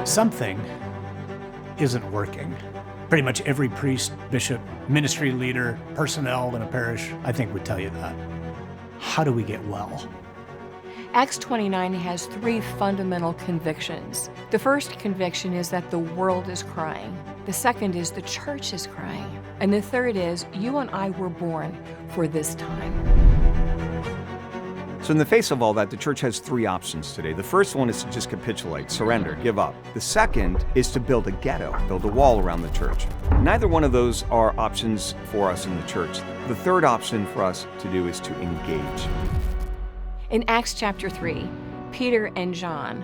something isn't working. Pretty much every priest, bishop, ministry leader, personnel in a parish, I think would tell you that. How do we get well? Acts 29 has 3 fundamental convictions. The first conviction is that the world is crying. The second is the church is crying. And the third is you and I were born for this time. So in the face of all that, the church has 3 options today. The first one is to just capitulate, surrender, give up. The second is to build a ghetto, build a wall around the church. Neither one of those are options for us in the church. The third option for us to do is to engage. In Acts chapter 3, Peter and John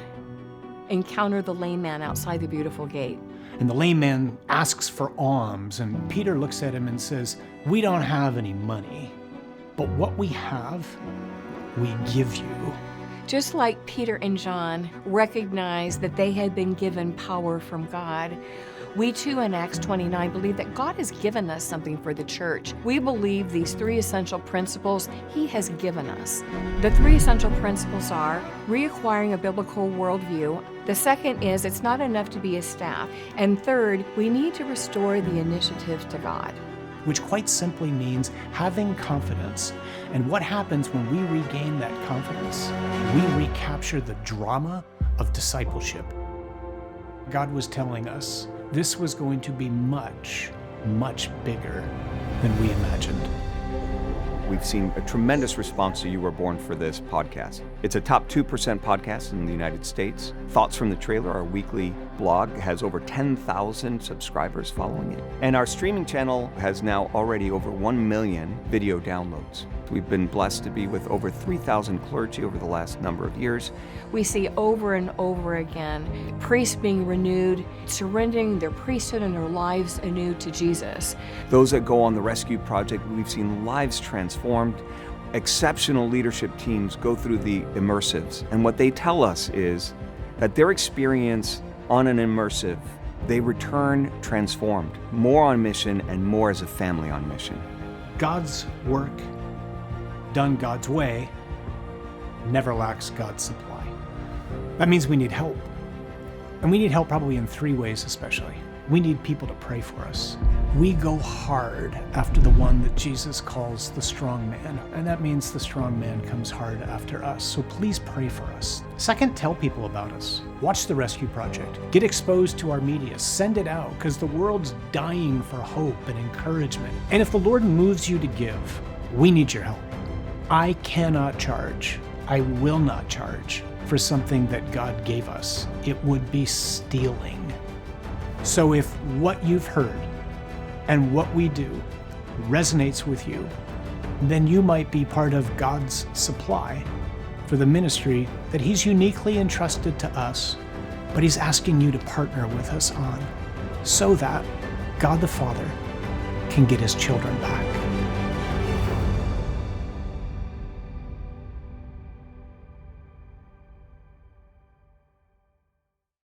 encounter the lame man outside the beautiful gate. And the lame man asks for alms, and Peter looks at him and says, "We don't have any money, but what we have, we give you." Just like Peter and John recognized that they had been given power from God, we too in Acts 29 believe that God has given us something for the church. We believe these 3 essential principles He has given us. The 3 essential principles are reacquiring a biblical worldview. The second is it's not enough to be a staff. And third, we need to restore the initiative to God. Which quite simply means having confidence. And what happens when we regain that confidence? We recapture the drama of discipleship. God was telling us this was going to be much, much bigger than we imagined. We've seen a tremendous response to You Were Born for this podcast. It's a top 2% podcast in the United States. Thoughts from the Trailer, our weekly blog, has over 10,000 subscribers following it. And our streaming channel has now already over 1 million video downloads. We've been blessed to be with over 3,000 clergy over the last number of years. We see over and over again priests being renewed, surrendering their priesthood and their lives anew to Jesus. Those that go on the rescue project, we've seen lives transformed. Exceptional leadership teams go through the immersives. And what they tell us is that their experience on an immersive, they return transformed, more on mission and more as a family on mission. God's work, done God's way, never lacks God's supply. That means we need help. And we need help probably in 3 ways especially. We need people to pray for us. We go hard after the one that Jesus calls the strong man, and that means the strong man comes hard after us. So please pray for us. Second, tell people about us. Watch the Rescue Project. Get exposed to our media. Send it out, because the world's dying for hope and encouragement. And if the Lord moves you to give, we need your help. I cannot charge, I will not charge for something that God gave us. It would be stealing. So if what you've heard and what we do resonates with you, then you might be part of God's supply for the ministry that He's uniquely entrusted to us, but He's asking you to partner with us on, so that God the Father can get His children back.